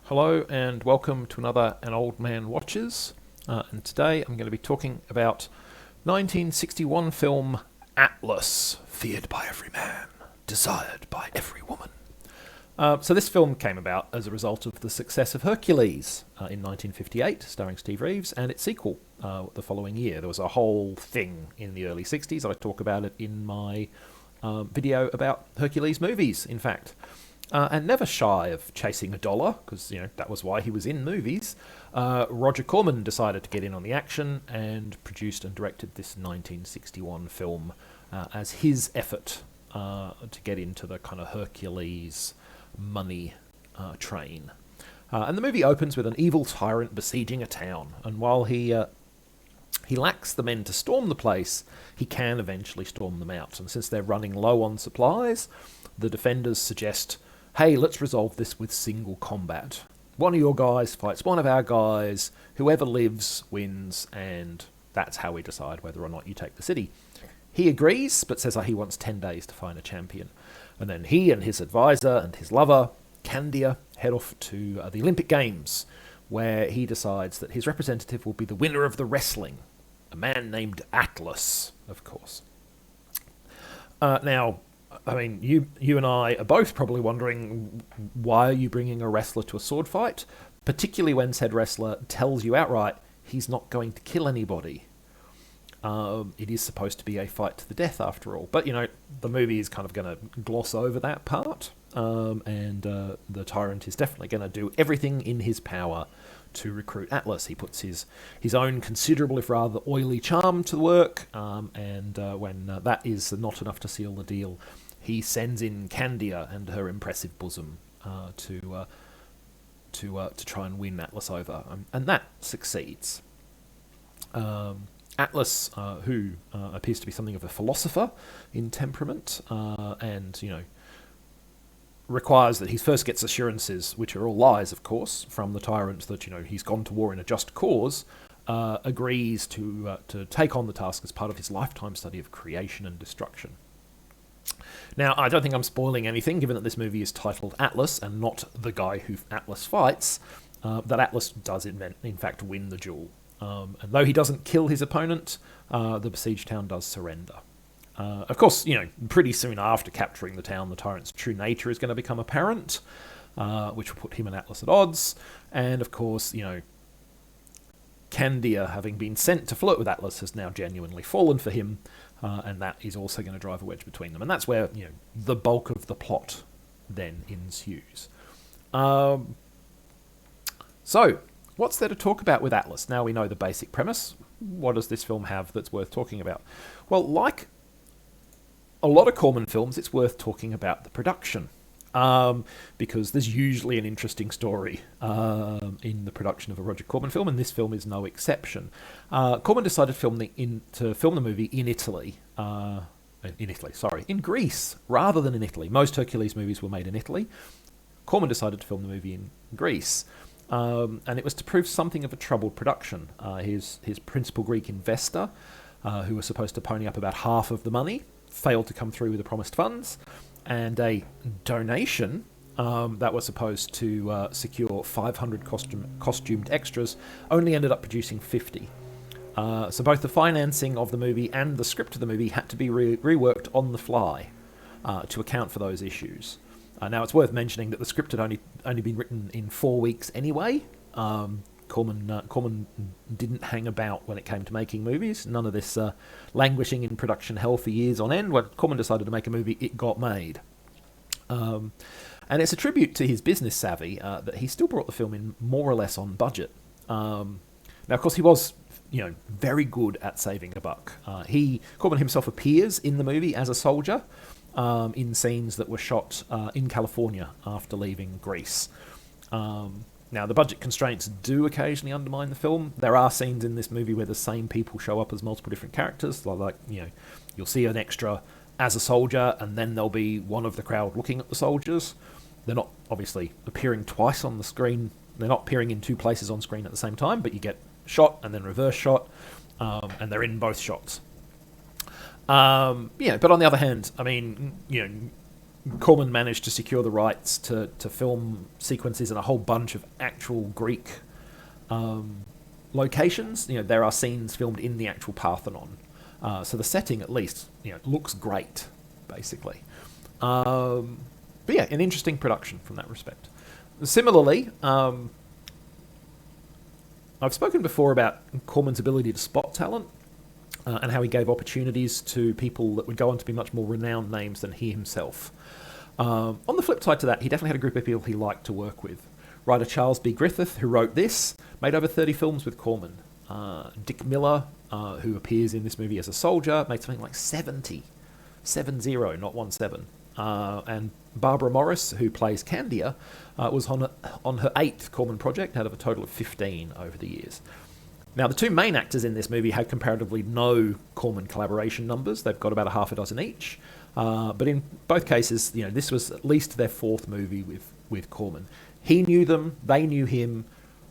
Hello and welcome to another An Old Man Watches. And today I'm going to be talking about 1961 film Atlas, feared by every man, desired by every woman. So this film came about as a result of the success of Hercules in 1958, starring Steve Reeves, and its sequel the following year. There was a whole thing in the early 60s. I talk about it in my video about Hercules movies, in fact. And never shy of chasing a dollar, because that was why he was in movies, Roger Corman decided to get in on the action and produced and directed this 1961 film as his effort to get into the kind of Hercules money train. And the movie opens with an evil tyrant besieging a town, and while he lacks the men to storm the place, he can eventually storm them out. And since they're running low on supplies, the defenders suggest, hey, let's resolve this with single combat. One of your guys fights one of our guys, whoever lives wins, and that's how we decide whether or not you take the city. He agrees, but says he wants 10 days to find a champion. And then he and his advisor and his lover, Candia, head off to the Olympic Games, where he decides that his representative will be the winner of the wrestling, a man named Atlas, of course. Now, I mean, you and I are both probably wondering, why are you bringing a wrestler to a sword fight? Particularly when said wrestler tells you outright he's not going to kill anybody. It is supposed to be a fight to the death, after all. But, the movie is kind of going to gloss over that part. And the tyrant is definitely going to do everything in his power to recruit Atlas. He puts his own considerable, if rather oily charm to work. And when that is not enough to seal the deal, he sends in Candia and her impressive bosom to try and win Atlas over, and that succeeds. Atlas, who appears to be something of a philosopher in temperament, and requires that he first gets assurances, which are all lies, of course, from the tyrant that he's gone to war in a just cause. Agrees to take on the task as part of his lifetime study of creation and destruction. Now, I don't think I'm spoiling anything, given that this movie is titled Atlas and not The Guy Who Atlas Fights, that Atlas does, in fact, win the duel. And though he doesn't kill his opponent, the besieged town does surrender. Of course, pretty soon after capturing the town, the tyrant's true nature is going to become apparent, which will put him and Atlas at odds. And, of course, Candia, having been sent to flirt with Atlas, has now genuinely fallen for him, and that is also going to drive a wedge between them. And that's where the bulk of the plot then ensues. So, what's there to talk about with Atlas? Now we know the basic premise. What does this film have that's worth talking about? Well, like a lot of Corman films, it's worth talking about the production. Because there's usually an interesting story in the production of a Roger Corman film, and this film is no exception. Corman decided to film the movie in Greece, rather than in Italy. Most Hercules movies were made in Italy. Corman decided to film the movie in Greece, and it was to prove something of a troubled production. His principal Greek investor, who was supposed to pony up about half of the money, failed to come through with the promised funds, and a donation that was supposed to secure 500 costumed extras only ended up producing 50. So both the financing of the movie and the script of the movie had to be reworked on the fly to account for those issues. Now, it's worth mentioning that the script had only been written in 4 weeks anyway. Corman didn't hang about when it came to making movies. None of this languishing in production hell for years on end. When Corman decided to make a movie, it got made. And it's a tribute to his business savvy that he still brought the film in more or less on budget. Now, of course, he was very good at saving a buck. Corman himself appears in the movie as a soldier in scenes that were shot in California after leaving Greece. Now, the budget constraints do occasionally undermine the film. There are scenes in this movie where the same people show up as multiple different characters. Like you'll see an extra as a soldier, and then there'll be one of the crowd looking at the soldiers. They're not obviously appearing twice on the screen. They're not appearing in two places on screen at the same time, but you get shot and then reverse shot, and they're in both shots. But on the other hand, I mean, Corman managed to secure the rights to film sequences in a whole bunch of actual Greek locations. There are scenes filmed in the actual Parthenon. So the setting, at least, looks great, basically. But yeah, an interesting production from that respect. Similarly, I've spoken before about Corman's ability to spot talent and how he gave opportunities to people that would go on to be much more renowned names than he himself. On the flip side to that, he definitely had a group of people he liked to work with. Writer Charles B. Griffith, who wrote this, made over 30 films with Corman. Dick Miller, who appears in this movie as a soldier, made something like 70, not 17. And Barbara Morris, who plays Candia, was on her 8th Corman project out of a total of 15 over the years. Now, the two main actors in this movie had comparatively no Corman collaboration numbers. They've got about a half a dozen each. But in both cases, this was at least their 4th movie with Corman. He knew them, they knew him,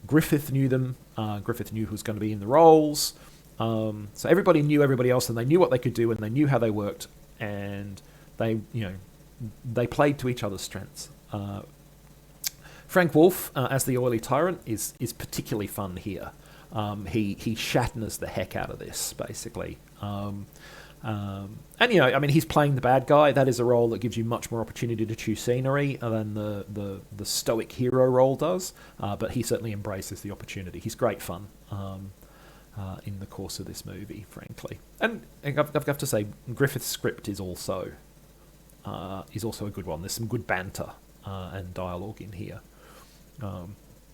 Griffith knew them, Griffith knew who was going to be in the roles. So everybody knew everybody else, and they knew what they could do, and they knew how they worked, and they played to each other's strengths. Frank Wolff, as the oily tyrant, is particularly fun here. He Shatners the heck out of this, basically. And he's playing the bad guy. That is a role that gives you much more opportunity to chew scenery than the stoic hero role does. But he certainly embraces the opportunity. He's great fun in the course of this movie, frankly. And I've got to say, Griffith's script is also a good one. There's some good banter and dialogue in here.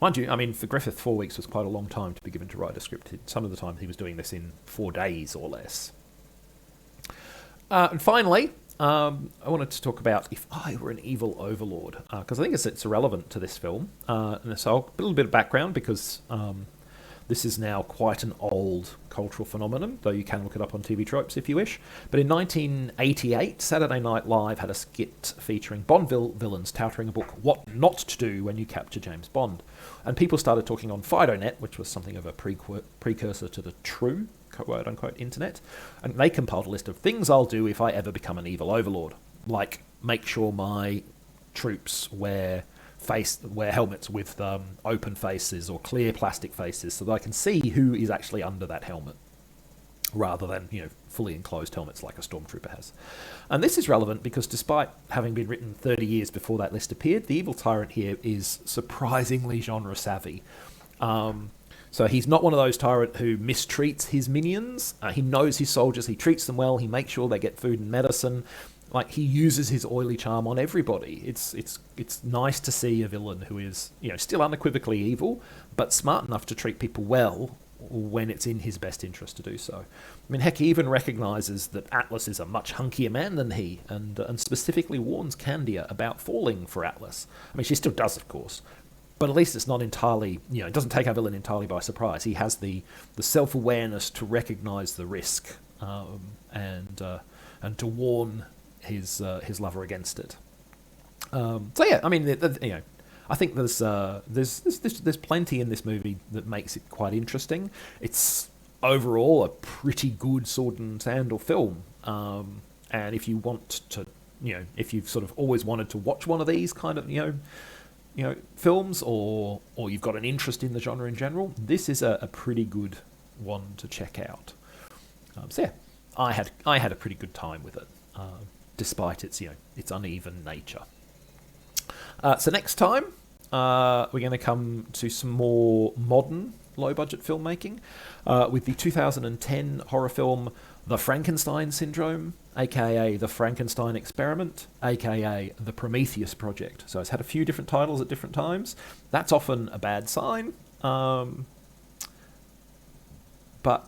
Mind you, for Griffith, 4 weeks was quite a long time to be given to write a script. Some of the time he was doing this in 4 days or less. And finally, I wanted to talk about If I Were an Evil Overlord, because I think it's relevant to this film. And so a little bit of background, because this is now quite an old cultural phenomenon, though you can look it up on TV Tropes if you wish. But in 1988, Saturday Night Live had a skit featuring Bond villains touting a book, What Not to Do When You Capture James Bond. And people started talking on FidoNet, which was something of a precursor to the true, quote-unquote, internet. And they compiled a list of things I'll do if I ever become an evil overlord. Like, make sure my troops wear helmets with open faces or clear plastic faces so that I can see who is actually under that helmet, rather than fully enclosed helmets like a stormtrooper has. And this is relevant because despite having been written 30 years before that list appeared, the evil tyrant here is surprisingly genre savvy. So he's not one of those tyrant who mistreats his minions. He knows his soldiers, he treats them well, he makes sure they get food and medicine. Like, he uses his oily charm on everybody. It's nice to see a villain who is, still unequivocally evil, but smart enough to treat people well when it's in his best interest to do so. Heck, he even recognises that Atlas is a much hunkier man than he, and specifically warns Candia about falling for Atlas. She still does, of course, but at least it's not entirely, it doesn't take our villain entirely by surprise. He has the self-awareness to recognise the risk and to warn his lover against it. So yeah, I think there's plenty in this movie that makes it quite interesting. It's overall a pretty good sword and sandal film, and if you want to, if you've sort of always wanted to watch one of these kind of films, or you've got an interest in the genre in general, this is a pretty good one to check out. So yeah, I had a pretty good time with it. Despite its uneven nature. So next time, we're going to come to some more modern, low-budget filmmaking with the 2010 horror film The Frankenstein Syndrome, aka The Frankenstein Experiment, aka The Prometheus Project. So it's had a few different titles at different times. That's often a bad sign. But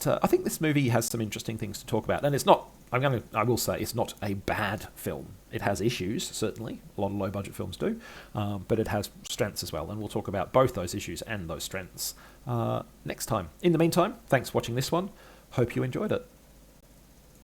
I think this movie has some interesting things to talk about, and it's not. I will say it's not a bad film. It has issues, certainly. A lot of low-budget films do, but it has strengths as well, and we'll talk about both those issues and those strengths next time. In the meantime, thanks for watching this one. Hope you enjoyed it.